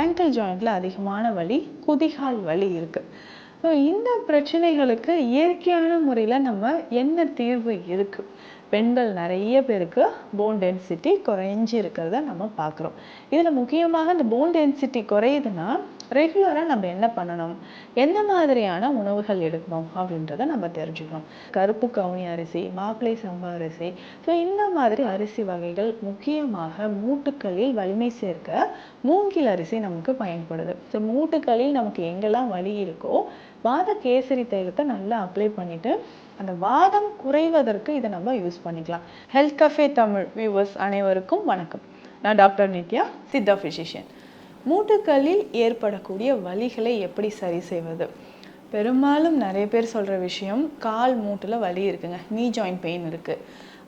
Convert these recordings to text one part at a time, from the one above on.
Angle ஜாயிண்ட்ல அதிகமான வலி, குதிகால் வலி இருக்கு. ஸோ இந்த பிரச்சனைகளுக்கு இயற்கையான முறையில நம்ம என்ன தீர்வு இருக்கு? பெண்கள் நிறைய பேருக்கு போன் டென்சிட்டி குறைஞ்சி இருக்கிறத நம்ம பார்க்குறோம். இதில் முக்கியமாக இந்த போன் டென்சிட்டி குறையுதுன்னா ரெகுலராக நம்ம என்ன பண்ணணும், எந்த மாதிரியான உணவுகள் எடுக்கணும் அப்படின்றத நம்ம தெரிஞ்சுக்கணும். கருப்பு கவுனி அரிசி, மாப்பிள்ளை சம்பா அரிசி, ஸோ இந்த மாதிரி அரிசி வகைகள் முக்கியமாக மூட்டுக்களில் வலிமை சேர்க்க மூங்கில் அரிசி நமக்கு பயன்படுது. ஸோ மூட்டுக்களில் நமக்கு எங்கெல்லாம் வலி இருக்கோ வாத கேசரி தைலத்தை நல்லா அப்ளை பண்ணிட்டு அந்த வாதம் குறைவதற்கு இதை நம்ம யூஸ் பண்ணிக்கலாம். ஹெல்த் கஃபே தமிழ் வியூவர்ஸ் அனைவருக்கும் வணக்கம். நான் டாக்டர் நித்யா, சித்தா ஃபிசிஷியன். மூட்டுக்களில் ஏற்படக்கூடிய வலிகளை எப்படி சரி செய்வது? பெரும்பாலும் நிறைய பேர் சொல்கிற விஷயம், கால் மூட்டில் வலி இருக்குங்க, நீ ஜாயிண்ட் பெயின் இருக்குது.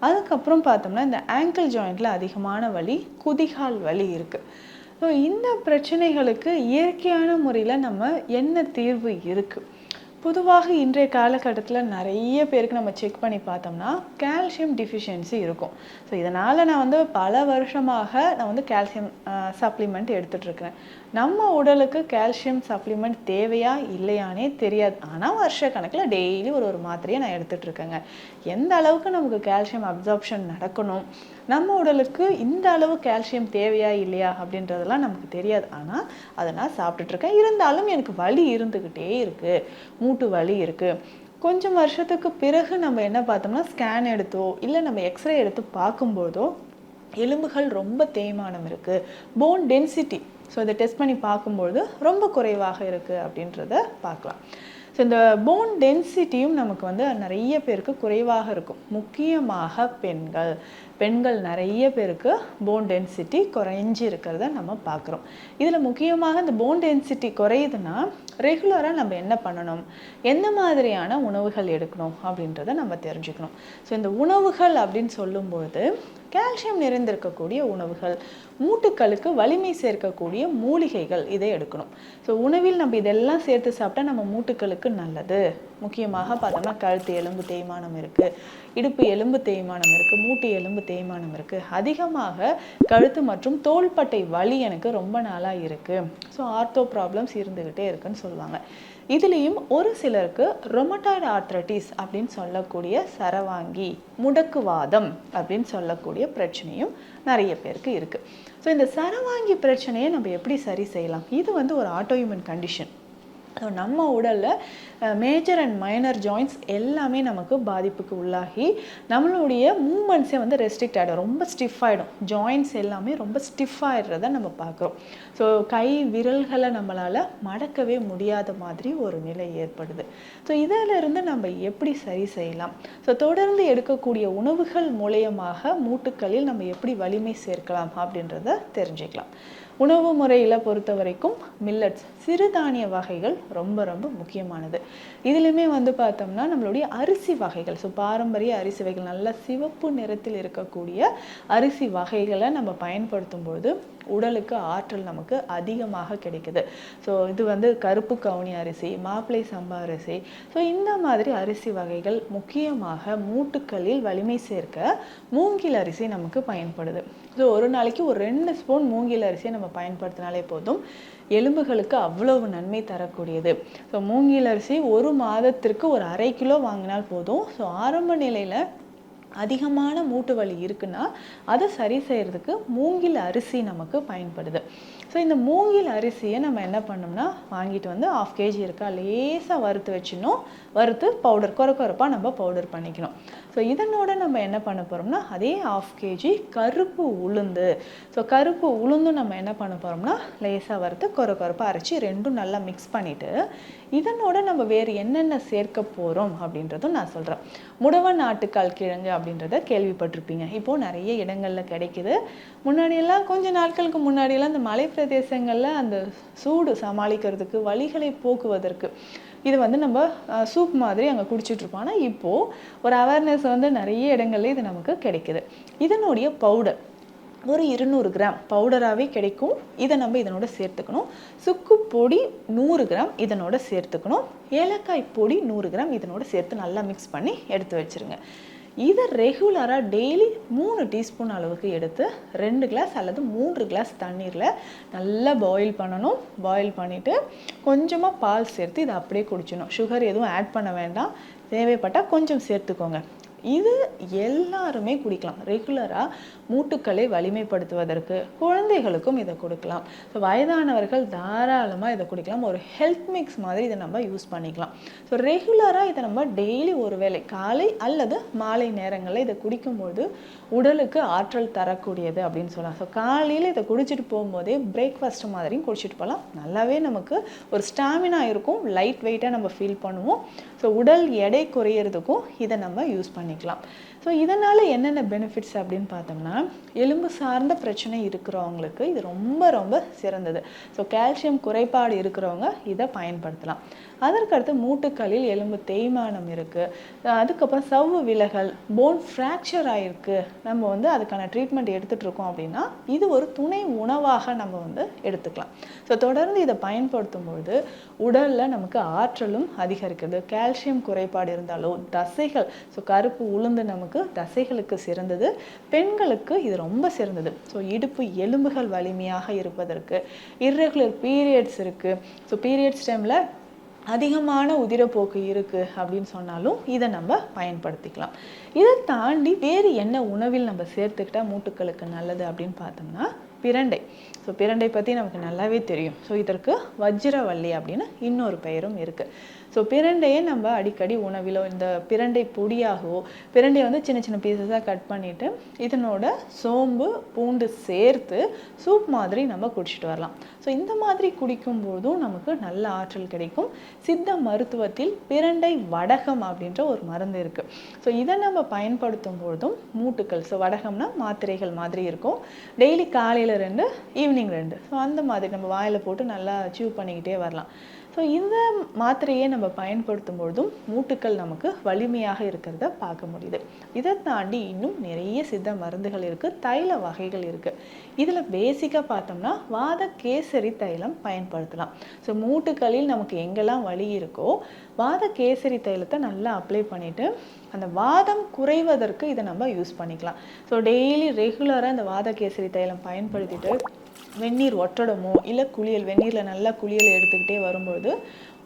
அதுக்கப்புறம் பார்த்தோம்னா இந்த ஆங்கிள் ஜாயிண்டில் அதிகமான வலி, குதிகால் வலி இருக்குது. ஸோ இந்த பிரச்சனைகளுக்கு இயற்கையான முறையில் நம்ம என்ன தீர்வு இருக்குது? பொதுவாக இன்றைய காலகட்டத்தில் நிறைய பேருக்கு நம்ம செக் பண்ணி பார்த்தோம்னா கால்சியம் டிஃபிஷியன்சி இருக்கும். ஸோ இதனால் நான் பல வருஷமாக நான் கால்சியம் சப்ளிமெண்ட் எடுத்துகிட்ருக்கிறேன். நம்ம உடலுக்கு கால்சியம் சப்ளிமெண்ட் தேவையா இல்லையானே தெரியாது. ஆனால் வருஷ கணக்கில் டெய்லி ஒரு மாத்திரையை நான் எடுத்துகிட்ருக்கேங்க. எந்த அளவுக்கு நமக்கு கால்சியம் அப்சார்ப்ஷன் நடக்கணும், நம்ம உடலுக்கு இந்த அளவு கால்சியம் தேவையா இல்லையா அப்படின்றதெல்லாம் நமக்கு தெரியாது. ஆனால் அதை நான் சாப்பிட்டுட்ருக்கேன். இருந்தாலும் எனக்கு வலி இருந்துக்கிட்டே இருக்குது, மூட்டு வலி இருக்குது. கொஞ்சம் வருஷத்துக்கு பிறகு நம்ம என்ன பார்த்தோம்னா ஸ்கேன் எடுத்தோ இல்லை நம்ம எக்ஸ்ரே எடுத்து பார்க்கும்போதோ எலும்புகள் ரொம்ப தேய்மானம் இருக்குது, போன் டென்சிட்டி, ஸோ இதை டெஸ்ட் பண்ணி பார்க்கும்பொழுது ரொம்ப குறைவாக இருக்குது அப்படின்றத பார்க்கலாம். ஸோ இந்த போன் டென்சிட்டியும் நமக்கு நிறைய பேருக்கு குறைவாக இருக்கும். முக்கியமாக பெண்கள் நிறைய பேருக்கு போன் டென்சிட்டி குறைஞ்சி இருக்கிறத நம்ம பார்க்குறோம். இதில் முக்கியமாக இந்த போன் டென்சிட்டி குறையுதுன்னா ரெகுலராக நம்ம என்ன பண்ணணும், எந்த மாதிரியான உணவுகள் எடுக்கணும் அப்படின்றத நம்ம தெரிஞ்சுக்கணும். ஸோ இந்த உணவுகள் அப்படின்னு சொல்லும்போது கால்சியம் நிறைந்திருக்கக்கூடிய உணவுகள், மூட்டுக்களுக்கு வலிமை சேர்க்கக்கூடிய மூலிகைகள், இதை எடுக்கணும். ஸோ உணவில் நம்ம இதெல்லாம் சேர்த்து சாப்பிட்டா நம்ம மூட்டுக்களுக்கு நல்லது. முக்கியமாக பார்த்தோம்னா கழுத்து எலும்பு தேய்மானம் இருக்குது, இடுப்பு எலும்பு தேய்மானம் இருக்குது, மூட்டு எலும்பு தேய்மானம் இருக்குது. அதிகமாக கழுத்து மற்றும் தோள்பட்டை வலி எனக்கு ரொம்ப நாளாக இருக்குது. ஸோ ஆர்த்தோ ப்ராப்ளம்ஸ் இருந்துக்கிட்டே இருக்குன்னு சொல்லுவாங்க. இதுலேயும் ஒரு சிலருக்கு ரொமட்டாய்டு ஆர்த்ரைட்டிஸ் அப்படின்னு சொல்லக்கூடிய சரவாங்கி, முடக்குவாதம் அப்படின்னு சொல்லக்கூடிய பிரச்சனையும் நிறைய பேருக்கு இருக்குது. ஸோ இந்த சரவாங்கி பிரச்சனையை நம்ம எப்படி சரி செய்யலாம்? இது ஒரு ஆட்டோஇம்யூன் கண்டிஷன். ஸோ நம்ம உடலில் மேஜர் அண்ட் மைனர் ஜாயின்ட்ஸ் எல்லாமே நமக்கு பாதிப்புக்கு உள்ளாகி நம்மளுடைய மூமெண்ட்ஸே ரெஸ்ட்ரிக்ட் ஆகிடும், ரொம்ப ஸ்டிஃப் ஆகிடும். ஜாயின்ட்ஸ் எல்லாமே ரொம்ப ஸ்டிஃப் ஆகிடுறத நம்ம பார்க்குறோம். ஸோ கை விரல்களை நம்மளால் மடக்கவே முடியாத மாதிரி ஒரு நிலை ஏற்படுது. ஸோ இதிலிருந்து நம்ம எப்படி சரி செய்யலாம்? ஸோ தொடர்ந்து எடுக்கக்கூடிய உணவுகள் மூலயமாக மூட்டுக்களில் நம்ம எப்படி வலிமை சேர்க்கலாம் அப்படின்றத தெரிஞ்சுக்கலாம். உணவு முறையில் பொறுத்த வரைக்கும் மில்லட்ஸ், சிறுதானிய வகைகள் ரொம்ப ரொம்ப முக்கியமானது. இதுலையுமே பார்த்தோம்னா நம்மளுடைய அரிசி வகைகள், ஸோ பாரம்பரிய அரிசி வகைகள், நல்ல சிவப்பு நிறத்தில் இருக்கக்கூடிய அரிசி வகைகளை நம்ம பயன்படுத்தும் பொழுது உடலுக்கு ஆற்றல் நமக்கு அதிகமாக கிடைக்குது. ஸோ இது கருப்பு கவுனி அரிசி, மாப்பிள்ளை சம்பா அரிசி, ஸோ இந்த மாதிரி அரிசி வகைகள் முக்கியமாக மூட்டுக்களில் வலிமை சேர்க்க மூங்கில் அரிசி நமக்கு பயன்படுது. ஸோ ஒரு நாளைக்கு ஒரு 2 ஸ்பூன் மூங்கில் அரிசியை நம்ம பயன்படுத்தினாலே போதும், எலும்புகளுக்கு அவ்வளவு நன்மை தரக்கூடியது. ஸோ மூங்கில் அரிசி ஒரு மாதத்திற்கு ஒரு 1/2 கிலோ வாங்கினால் போதும். ஸோ ஆரம்ப நிலையில் அதிகமான மூட்டு வலி இருக்குன்னா அதை சரி செய்கிறதுக்கு மூங்கில் அரிசி நமக்கு பயன்படுது. ஸோ இந்த மூங்கில் அரிசியை நம்ம என்ன பண்ணோம்னா வாங்கிட்டு 1/2 kg இருக்கா லேசாக வறுத்து வச்சிடணும். வறுத்து பவுடர் குறைப்பாக நம்ம பவுடர் பண்ணிக்கணும். ஸோ இதனோட நம்ம என்ன பண்ண போகிறோம்னா அதே 1/2 kg கருப்பு உளுந்து, ஸோ கருப்பு உளுந்தும் நம்ம என்ன பண்ண போகிறோம்னா லேசாக வறுத்து குறைப்பாக அரைச்சி ரெண்டும் நல்லா மிக்ஸ் பண்ணிவிட்டு இதனோட நம்ம வேறு என்னென்ன சேர்க்க போகிறோம் அப்படின்றதும் நான் சொல்கிறேன். முடவன் ஆட்டுக்கால் கிழங்கு அப்படின்றத கேள்விப்பட்டிருப்பீங்க. இப்போது நிறைய இடங்களில் கிடைக்குது. முன்னாடியெல்லாம் கொஞ்ச நாட்களுக்கு முன்னாடியெல்லாம் இந்த மலை பிரதேசங்களில் அந்த சூடு சமாளிக்கிறதுக்கு, வலிகளை போக்குவதற்கு இது நம்ம சூப் மாதிரி அங்கே குடிச்சிட்ருப்போம். ஆனால் இப்போது ஒரு அவேர்னஸ் நிறைய இடங்கள்ல இது நமக்கு கிடைக்குது. இதனுடைய பவுடர் ஒரு 200 கிராம் பவுடராகவே கிடைக்கும். இதை நம்ம இதனோட சேர்த்துக்கணும். சுக்கு பொடி 100 கிராம் இதனோட சேர்த்துக்கணும். ஏலக்காய் பொடி 100 கிராம் இதனோட சேர்த்து நல்லா மிக்ஸ் பண்ணி எடுத்து வச்சுருங்க. இதை ரெகுலராக டெய்லி 3 டீஸ்பூன் அளவுக்கு எடுத்து 2 கிளாஸ் அல்லது 3 கிளாஸ் தண்ணீரில் நல்லா பாயில் பண்ணணும். பாயில் பண்ணிவிட்டு கொஞ்சமாக பால் சேர்த்து இதை அப்படியே குடிச்சிடணும். சுகர் எதுவும் ஆட் பண்ண வேண்டாம், தேவைப்பட்டால் கொஞ்சம் சேர்த்துக்கோங்க. இது எல்லாருமே குடிக்கலாம். ரெகுலராக மூட்டுக்களை வலிமைப்படுத்துவதற்கு குழந்தைகளுக்கும் இதை கொடுக்கலாம். ஸோ வயதானவர்கள் தாராளமாக இதை குடிக்கலாம். ஒரு ஹெல்த் மிக்ஸ் மாதிரி இதை நம்ம யூஸ் பண்ணிக்கலாம். ஸோ ரெகுலராக இதை நம்ம டெய்லி ஒரு வேளை காலை அல்லது மாலை நேரங்களில் இதை குடிக்கும்போது உடலுக்கு ஆற்றல் தரக்கூடியது அப்படின்னு சொல்லலாம். ஸோ காலையில் இதை குடிச்சிட்டு போகும்போதே பிரேக்ஃபாஸ்ட் மாதிரியும் குடிச்சிட்டு போகலாம். நல்லாவே நமக்கு ஒரு ஸ்டாமினா இருக்கும், லைட் வெயிட்டாக நம்ம ஃபீல் பண்ணுவோம். ஸோ உடல் எடை குறையிறதுக்கும் இதை நம்ம யூஸ் பண்ணிக்கலாம். ஸோ இதனால் என்னென்ன பெனிஃபிட்ஸ் அப்படின்னு பார்த்தோம்னா, எலும்பு சார்ந்த பிரச்சனை இருக்கிறவங்களுக்கு இது ரொம்ப ரொம்ப சிறந்தது. ஸோ கால்சியம் குறைபாடு இருக்கிறவங்க இதை பயன்படுத்தலாம். அதற்கடுத்து மூட்டுக்களில் எலும்பு தேய்மானம் இருக்குது, அதுக்கப்புறம் சவ்வு விலகல், போன் ஃப்ராக்சர் ஆகிருக்கு, நம்ம அதுக்கான ட்ரீட்மெண்ட் எடுத்துகிட்டு இருக்கோம் அப்படின்னா இது ஒரு துணை உணவாக நம்ம எடுத்துக்கலாம். ஸோ தொடர்ந்து இதை பயன்படுத்தும் பொழுது உடலில் நமக்கு ஆற்றலும் அதிகரிக்கிறது. கால்சியம் குறைபாடு இருந்தாலோ தசைகள், ஸோ கருப்பு உளுந்து நமக்கு தசைகளுக்கு சிறந்தது, பெண்களுக்கு இது ரொம்ப சிறந்தது. ஸோ இடுப்பு எலும்புகள் வலிமையாக இருப்பதற்கு, இர்ரெகுலர் பீரியட்ஸ் இருக்குது, ஸோ பீரியட்ஸ் டைமில் அதிகமான உதிரப்போக்கு இருக்குது அப்படின்னு சொன்னாலும் இதை நம்ம பயன்படுத்திக்கலாம். இதை தாண்டி வேறு என்ன உணவில் நம்ம சேர்த்துக்கிட்டால் மூட்டுக்களுக்கு நல்லது அப்படின்னு பார்த்தோம்னா பிரண்டை. ஸோ பிரண்டை பற்றி நமக்கு நல்லாவே தெரியும். ஸோ இதற்கு வஜ்ரவள்ளி அப்படின்னு இன்னொரு பெயரும் இருக்குது. ஸோ பிரண்டையை நம்ம அடிக்கடி உணவிலோ இந்த பிரண்டை பொடியாகவோ, பிரண்டையை சின்ன சின்ன பீசஸாக கட் பண்ணிவிட்டு இதனோட சோம்பு பூண்டு சேர்த்து சூப் மாதிரி நம்ம குடிச்சிட்டு வரலாம். ஸோ இந்த மாதிரி குடிக்கும்போதும் நமக்கு நல்ல ஆற்றல் கிடைக்கும். சித்த மருத்துவத்தில் பிரண்டை வடகம் அப்படின்ற ஒரு மருந்து இருக்குது. ஸோ இதை நம்ம பயன்படுத்தும் பொழுதும் மூட்டுக்கள், ஸோ வடகம்னா மாத்திரைகள் மாதிரி இருக்கும், டெய்லி காலையில் 2 ஈவினிங் 2, ஸோ அந்த மாதிரி நம்ம வாயில் போட்டு நல்லா சீவ் பண்ணிக்கிட்டே வரலாம். ஸோ இந்த மாத்திரையை நம்ம பயன்படுத்தும் பொழுதும் மூட்டுக்கள் நமக்கு வலிமையாக இருக்கிறத பார்க்க முடியுது. இதை தாண்டி இன்னும் நிறைய சித்த மருந்துகள் இருக்குது, தைல வகைகள் இருக்குது. இதில் பேசிக்காக பார்த்தோம்னா வாத கேசரி தைலம் பயன்படுத்தலாம். ஸோ மூட்டுக்களில் நமக்கு எங்கெல்லாம் வலி இருக்கோ வாத கேசரி தைலத்தை நல்லா அப்ளை பண்ணிவிட்டு அந்த வாதம் குறைவதற்கு இதை நம்ம யூஸ் பண்ணிக்கலாம். ஸோ டெய்லி ரெகுலராக இந்த வாத கேசரி தைலம் பயன்படுத்திட்டு வெந்நீர் ஒற்றடமோ இல்லை குளியல், வெந்நீரில் நல்லா குளியல் எடுத்துக்கிட்டே வரும்பொழுது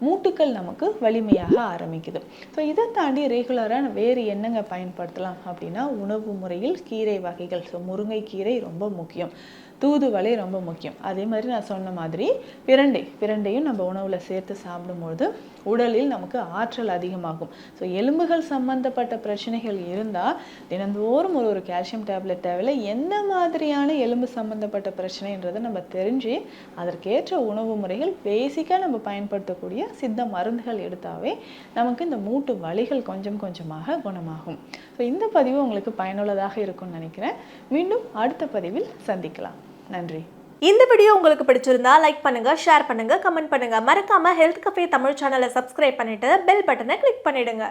மூட்டுக்கள் நமக்கு வலிமையாக ஆரம்பிக்குது. ஸோ இதை தாண்டி ரெகுலராக வேறு என்னங்க பயன்படுத்தலாம் அப்படின்னா உணவு முறையில் கீரை வகைகள். ஸோ முருங்கைக்கீரை ரொம்ப முக்கியம், தூதுவளை ரொம்ப முக்கியம். அதே மாதிரி நான் சொன்ன மாதிரி பிரண்டையும் நம்ம உணவில் சேர்த்து சாப்பிடும்பொழுது உடலில் நமக்கு ஆற்றல் அதிகமாகும். ஸோ எலும்புகள் சம்பந்தப்பட்ட பிரச்சனைகள் இருந்தால் தினந்தோறும் ஒரு கால்சியம் டேப்லெட் தேவையில்லை. எந்த மாதிரியான எலும்பு சம்பந்தப்பட்ட பிரச்சனைன்றதை நம்ம தெரிஞ்சு அதற்கேற்ற உணவு முறைகள் பேசிக்காக நம்ம பயன்படுத்தக்கூடிய சித்த மருந்துகள் எடுத்தாவே நமக்கு இந்த மூட்டு வலிகள் கொஞ்சம் கொஞ்சமாக குணமாகும். ஸோ இந்த பதிவு உங்களுக்கு பயனுள்ளதாக இருக்கும்னு நினைக்கிறேன். மீண்டும் அடுத்த பதிவில் சந்திக்கலாம். நன்றி. இந்த வீடியோ உங்களுக்கு பிடிச்சிருந்தா லைக் பண்ணுங்க, ஷேர் பண்ணுங்க, கமெண்ட் பண்ணுங்க. மறக்காம ஹெல்த் கஃபே தமிழ் சேனலை சப்ஸ்கிரைப் பண்ணிட்டு பெல் பட்டனை கிளிக் பண்ணிடுங்க.